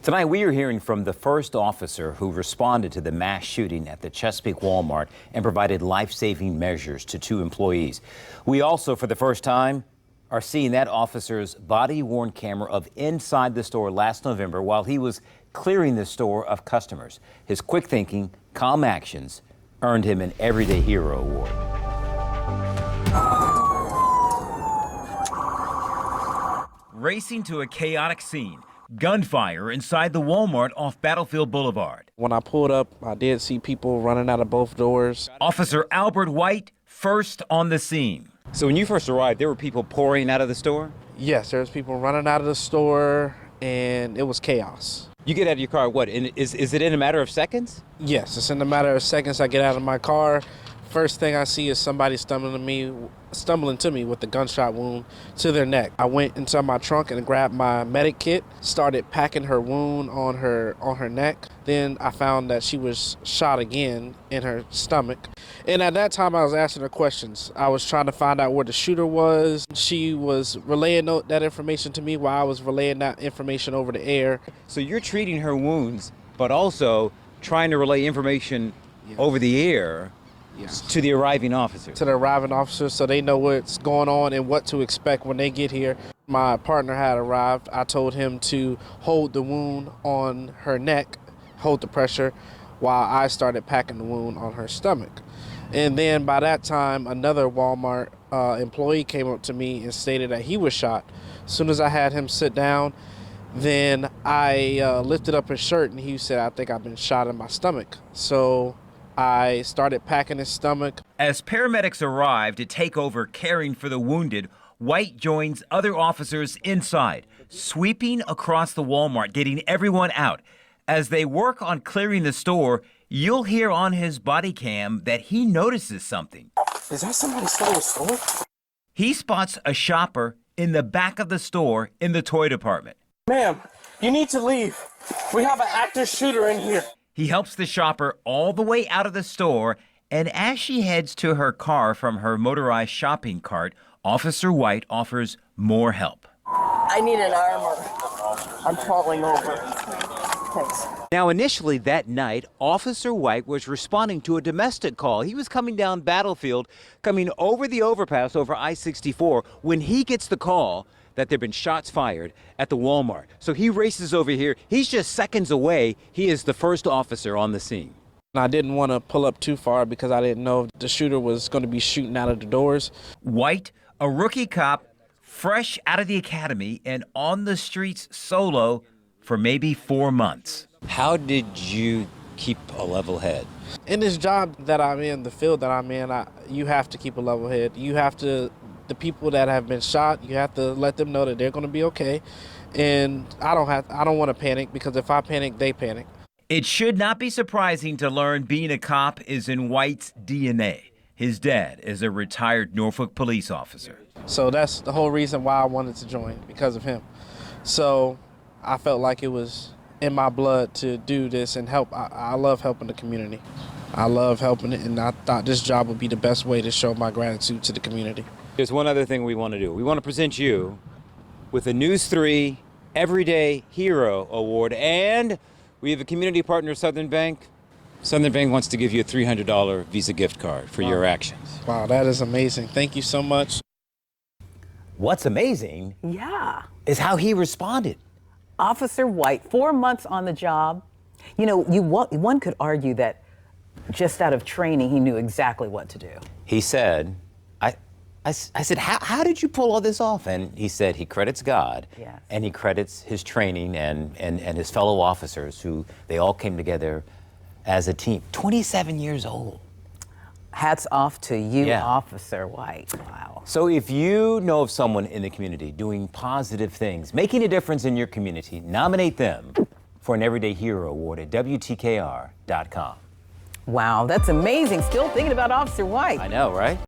Tonight, we are hearing from the first officer who responded to the mass shooting at the Chesapeake Walmart and provided life-saving measures to 2 employees. We also, for the first time, are seeing that officer's body-worn camera of inside the store last November while he was clearing the store of customers. His quick thinking, calm actions earned him an Everyday Hero Award. Racing to a chaotic scene. Gunfire inside the Walmart off Battlefield Blvd. When I pulled up, I did see people running out of both doors. Officer Albert White, first on the scene. So when you first arrived, there were people pouring out of the store? Yes, there's people running out of the store, and it was chaos. You get out of your car, what, is it in a matter of seconds? Yes, it's in a matter of seconds. I get out of my car. First thing I see is somebody stumbling to me with a gunshot wound to their neck. I went inside my trunk and grabbed my medic kit, started packing her wound on her neck. Then I found that she was shot again in her stomach. And at that time, I was asking her questions. I was trying to find out where the shooter was. She was relaying that information to me while I was relaying that information over the air. So you're treating her wounds, but also trying to relay information over the air. Yes. To the arriving officers. To the arriving officers, so they know what's going on and what to expect when they get here. My partner had arrived. I told him to hold the wound on her neck, hold the pressure, while I started packing the wound on her stomach. And then by that time, another Walmart employee came up to me and stated that he was shot. As soon as I had him sit down, then I lifted up his shirt and he said, "I think I've been shot in my stomach." So I started packing his stomach. As paramedics arrive to take over caring for the wounded, White joins other officers inside, sweeping across the Walmart, getting everyone out. As they work on clearing the store, you'll hear on his body cam that he notices something. Is that somebody stole the store? He spots a shopper in the back of the store in the toy department. "Ma'am, you need to leave. We have an active shooter in here." He helps the shopper all the way out of the store, and as she heads to her car from her motorized shopping cart, Officer White offers more help. "I need an armor. I'm falling over. Thanks." Now, initially that night, Officer White was responding to a domestic call. He was coming down Battlefield, coming over the overpass over I-64, when he gets the call that there have been shots fired at the Walmart. So he races over here. He's just seconds away. He is the first officer on the scene. I didn't want to pull up too far because I didn't know if the shooter was going to be shooting out of the doors. White, a rookie cop, fresh out of the academy and on the streets solo for maybe 4 months. How did you keep a level head? In this job that I'm in, the field that I'm in, you have to keep a level head. You have to. The people that have been shot, you have to let them know that they're going to be okay. And I don't want to panic, because if I panic, they panic. It should not be surprising to learn being a cop is in White's DNA. His dad is a retired Norfolk police officer. So that's the whole reason why I wanted to join, because of him. So I felt like it was in my blood to do this and help. I love helping the community. I love helping it, and I thought this job would be the best way to show my gratitude to the community. There's one other thing we want to do. We want to present you with a News 3 Everyday Hero Award, and we have a community partner, Southern Bank. Southern Bank wants to give you a $300 Visa gift card for your actions. Wow, that is amazing. Thank you so much. What's amazing is how he responded. Officer White, 4 months on the job. You know, one could argue that just out of training, he knew exactly what to do. He said, I said, how did you pull all this off? And he said he credits God, and he credits his training and his fellow officers who they all came together as a team. 27 years old. Hats off to you, Officer White. Wow. So if you know of someone in the community doing positive things, making a difference in your community, nominate them for an Everyday Hero Award at WTKR.com. Wow, that's amazing. Still thinking about Officer White. I know, right?